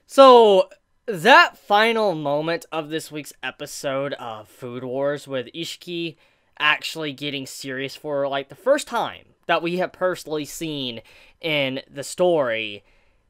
So, that final moment of this week's episode of Food Wars with Isshiki actually getting serious for, like, the first time that we have personally seen in the story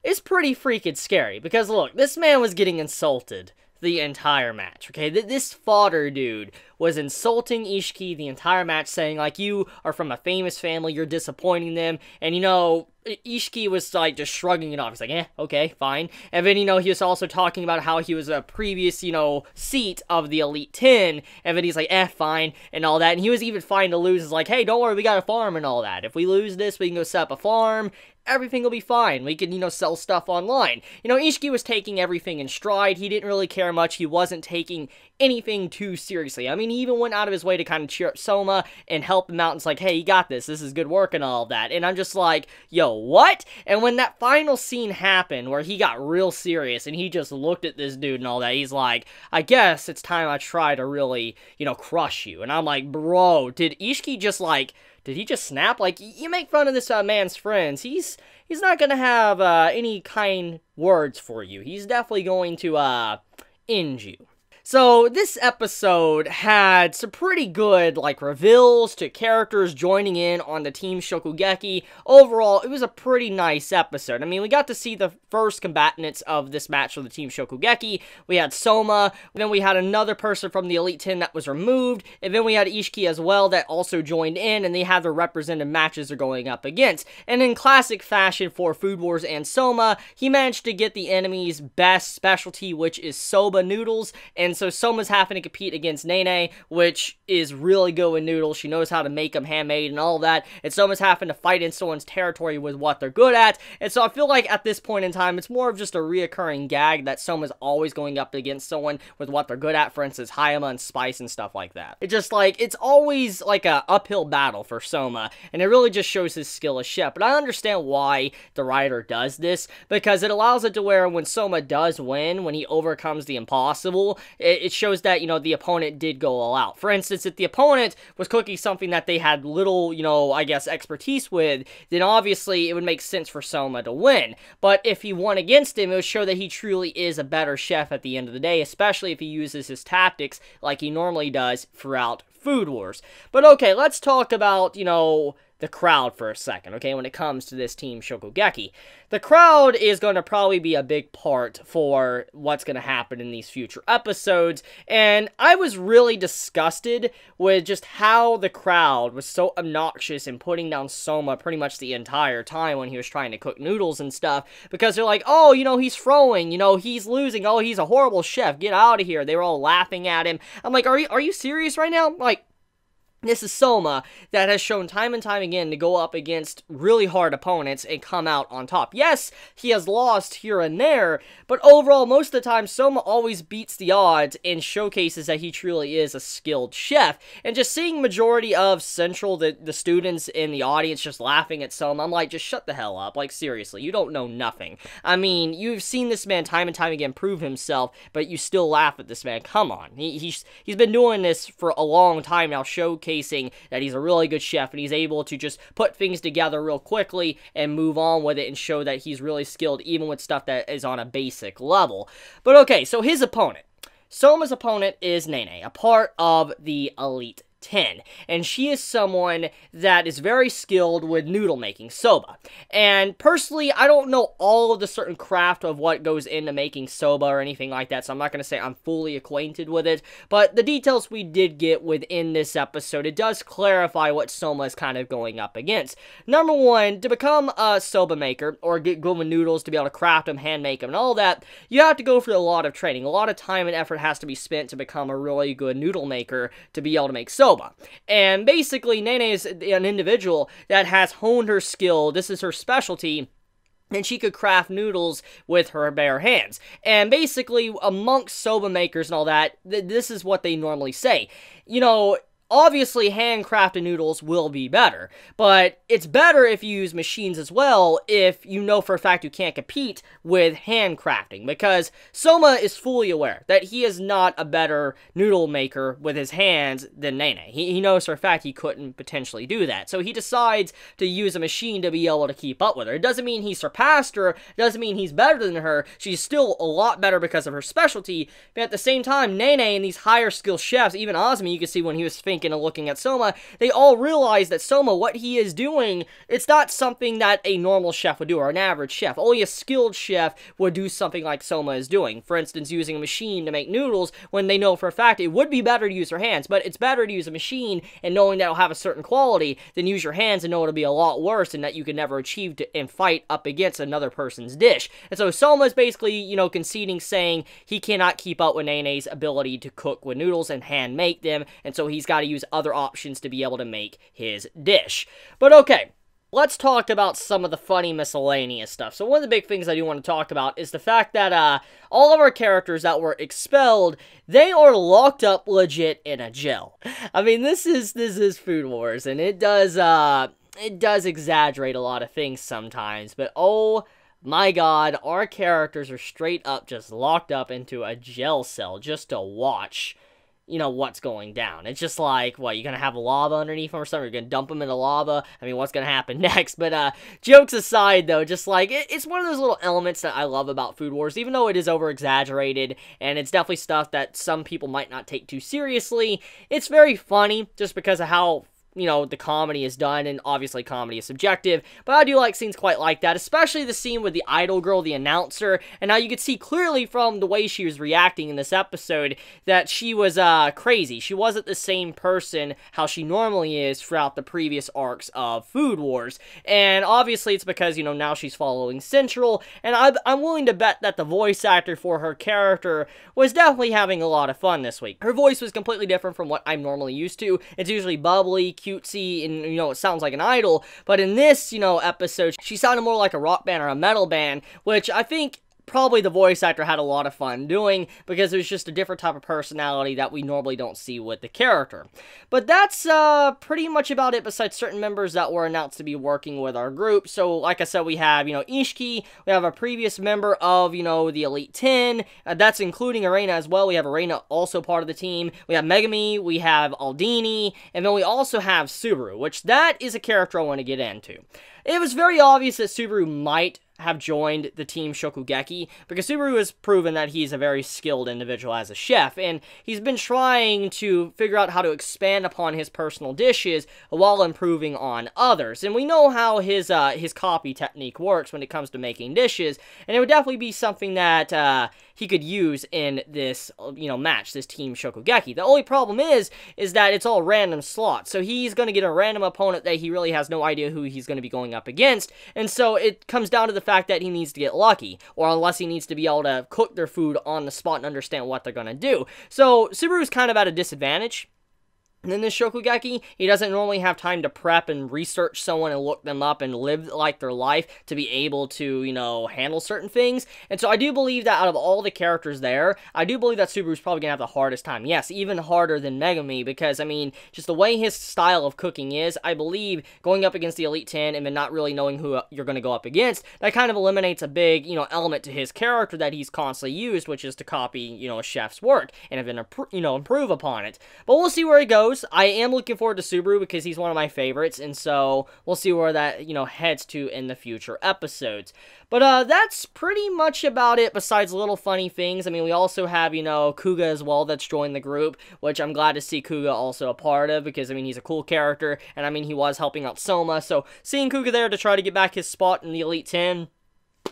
is pretty freaking scary. Because, look, this man was getting insulted the entire match, okay? This fodder dude was insulting Isshiki the entire match, saying, like, you are from a famous family, you're disappointing them, and, you know, Isshiki was, like, just shrugging it off. He's like, okay, fine. And then, you know, he was also talking about how he was a previous, you know, seat of the Elite 10, and then he's like, fine, and all that, and he was even fine to lose. He's like, hey, don't worry, we got a farm and all that. If we lose this, we can go set up a farm, everything will be fine. We can, you know, sell stuff online. You know, Isshiki was taking everything in stride. He didn't really care much. He wasn't taking anything too seriously. I mean, he even went out of his way to kind of cheer up Soma and help him out. And it's like, hey, you got this. This is good work and all of that. And I'm just like, yo, what? And when that final scene happened where he got real serious and he just looked at this dude and all that, he's like, I guess it's time I try to really, you know, crush you. And I'm like, bro, did Isshiki just like... Did he just snap? Like, you make fun of this man's friends. He's not gonna have any kind words for you. He's definitely going to end you. So, this episode had some pretty good, like, reveals to characters joining in on the Team Shokugeki. Overall, it was a pretty nice episode. I mean, we got to see the first combatants of this match for the Team Shokugeki. We had Soma, then we had another person from the Elite 10 that was removed, and then we had Isshiki as well that also joined in, and they had their represented matches they're going up against. And in classic fashion for Food Wars and Soma, he managed to get the enemy's best specialty, which is soba noodles, and so Soma's having to compete against Nene, which is really good with noodles. She knows how to make them handmade and all that, and Soma's having to fight in someone's territory with what they're good at, and so I feel like at this point in time, it's more of just a reoccurring gag that Soma's always going up against someone with what they're good at, for instance, Hayama and Spice and stuff like that. It's just like, it's always like a uphill battle for Soma, and it really just shows his skill as chef, but I understand why the writer does this, because it allows it to where when Soma does win, when he overcomes the impossible, it shows that, you know, the opponent did go all out. For instance, if the opponent was cooking something that they had little, you know, I guess, expertise with, then obviously it would make sense for Soma to win. But if he won against him, it would show that he truly is a better chef at the end of the day, especially if he uses his tactics like he normally does throughout Food Wars. But okay, let's talk about, you know, the crowd for a second, okay, when it comes to this Team Shokugeki. The crowd is going to probably be a big part for what's going to happen in these future episodes, and I was really disgusted with just how the crowd was so obnoxious in putting down Soma pretty much the entire time when he was trying to cook noodles and stuff, because they're like, oh, you know, he's throwing, you know, he's losing, oh, he's a horrible chef, get out of here. They were all laughing at him. I'm like, are you serious right now? Like, this is Soma that has shown time and time again to go up against really hard opponents and come out on top. Yes, he has lost here and there, but overall, most of the time, Soma always beats the odds and showcases that he truly is a skilled chef. And just seeing majority of Central, the students in the audience just laughing at Soma, I'm like, just shut the hell up. Like, seriously, you don't know nothing. I mean, you've seen this man time and time again prove himself, but you still laugh at this man. Come on. He's been doing this for a long time now, showcasing that he's a really good chef and he's able to just put things together real quickly and move on with it and show that he's really skilled even with stuff that is on a basic level. But okay, so his opponent. Soma's opponent is Nene, a part of the Elite 10, and she is someone that is very skilled with noodle making, soba. And personally, I don't know all of the certain craft of what goes into making soba or anything like that, so I'm not going to say I'm fully acquainted with it, but the details we did get within this episode, it does clarify what Soma is kind of going up against. Number one, to become a soba maker, or get good with noodles to be able to craft them, hand make them, and all that, you have to go through a lot of training. A lot of time and effort has to be spent to become a really good noodle maker to be able to make soba. And basically, Nene is an individual that has honed her skill. This is her specialty, and she could craft noodles with her bare hands. And basically, amongst soba makers and all that, this is what they normally say. You know, obviously handcrafted noodles will be better, but it's better if you use machines as well if you know for a fact you can't compete with handcrafting, because Soma is fully aware that he is not a better noodle maker with his hands than Nene. He knows for a fact he couldn't potentially do that, so he decides to use a machine to be able to keep up with her. It doesn't mean he surpassed her, it doesn't mean he's better than her, she's still a lot better because of her specialty, but at the same time, Nene and these higher skill chefs, even Azumi, you can see when he was thinking and looking at Soma, they all realize that Soma, what he is doing, it's not something that a normal chef would do, or an average chef. Only a skilled chef would do something like Soma is doing. For instance, using a machine to make noodles when they know for a fact it would be better to use their hands, but it's better to use a machine and knowing that it'll have a certain quality than use your hands and know it'll be a lot worse and that you can never achieve and fight up against another person's dish. And so Soma is basically, you know, conceding, saying he cannot keep up with Nene's ability to cook with noodles and hand make them, and so he's got to use other options to be able to make his dish. But okay, let's talk about some of the funny miscellaneous stuff. So one of the big things I do want to talk about is the fact that all of our characters that were expelled, they are locked up legit in a jail. I mean, this is Food Wars, and it does exaggerate a lot of things sometimes, but oh my god, our characters are straight up just locked up into a jail cell just to watch, you know, what's going down. It's just like, what, you're gonna have lava underneath them or something? You're gonna dump them into lava? I mean, what's gonna happen next? But, jokes aside, though, just like, it's one of those little elements that I love about Food Wars, even though it is over-exaggerated, and it's definitely stuff that some people might not take too seriously. It's very funny, just because of how, you know, the comedy is done, and obviously comedy is subjective, but I do like scenes quite like that, especially the scene with the idol girl, the announcer, and now you could see clearly from the way she was reacting in this episode that she was, crazy. She wasn't the same person how she normally is throughout the previous arcs of Food Wars, and obviously it's because, you know, now she's following Central, and I'm willing to bet that the voice actor for her character was definitely having a lot of fun this week. Her voice was completely different from what I'm normally used to. It's usually bubbly, cutesy, and, you know, it sounds like an idol, but in this, you know, episode, she sounded more like a rock band or a metal band, which I think probably the voice actor had a lot of fun doing, because it was just a different type of personality that we normally don't see with the character. But that's pretty much about it, besides certain members that were announced to be working with our group. So, like I said, we have, you know, Isshiki, we have a previous member of, you know, the Elite 10, that's including Arena as well. We have Arena also part of the team. We have Megami, we have Aldini, and then we also have Subaru, which that is a character I want to get into. It was very obvious that Subaru might have joined the Team Shokugeki, because Subaru has proven that he's a very skilled individual as a chef, and he's been trying to figure out how to expand upon his personal dishes while improving on others. And we know how his copy technique works when it comes to making dishes, and it would definitely be something that he could use in this, you know, match, this Team Shokugeki. The only problem is that it's all random slots, so he's going to get a random opponent that he really has no idea who he's going to be going up against, and so it comes down to the fact that he needs to get lucky, or unless he needs to be able to cook their food on the spot and understand what they're going to do. So Subaru's kind of at a disadvantage. And in this Shokugeki, he doesn't normally have time to prep and research someone and look them up and live like their life to be able to, you know, handle certain things. And so I do believe that out of all the characters there, I do believe that Subaru's probably going to have the hardest time. Yes, even harder than Megami, because, I mean, just the way his style of cooking is, I believe going up against the Elite 10 and then not really knowing who you're going to go up against, that kind of eliminates a big, you know, element to his character that he's constantly used, which is to copy, you know, a chef's work and then, you know, improve upon it. But we'll see where he goes. I am looking forward to Subaru because he's one of my favorites, and so we'll see where that, you know, heads to in the future episodes. But that's pretty much about it, besides little funny things. I mean, we also have, you know, Kuga as well that's joined the group, which I'm glad to see Kuga also a part of, because, I mean, he's a cool character, and, I mean, he was helping out Soma, so seeing Kuga there to try to get back his spot in the Elite 10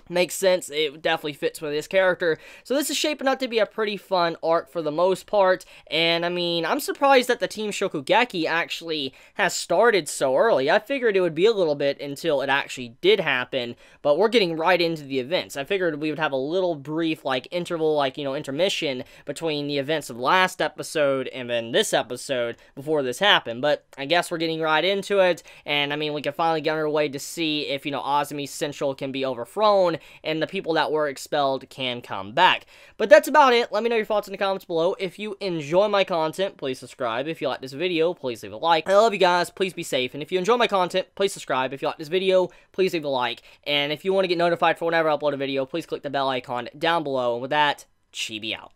makes sense. It definitely fits with his character. So this is shaping up to be a pretty fun arc for the most part. And I mean, I'm surprised that the Team Shokugeki actually has started so early. I figured it would be a little bit until it actually did happen, but we're getting right into the events. I figured we would have a little brief, like, interval, like, you know, intermission between the events of the last episode and then this episode before this happened. But I guess we're getting right into it. And I mean, we can finally get underway to see if, you know, Azumi's Central can be overthrown and the people that were expelled can come back. But that's about it. Let me know your thoughts in the comments below. If you enjoy my content, please subscribe. If you like this video, please leave a like. I love you guys. Please be safe. And if you enjoy my content, please subscribe. If you like this video, please leave a like. And if you want to get notified for whenever I upload a video, please click the bell icon down below. And with that, Chibi out.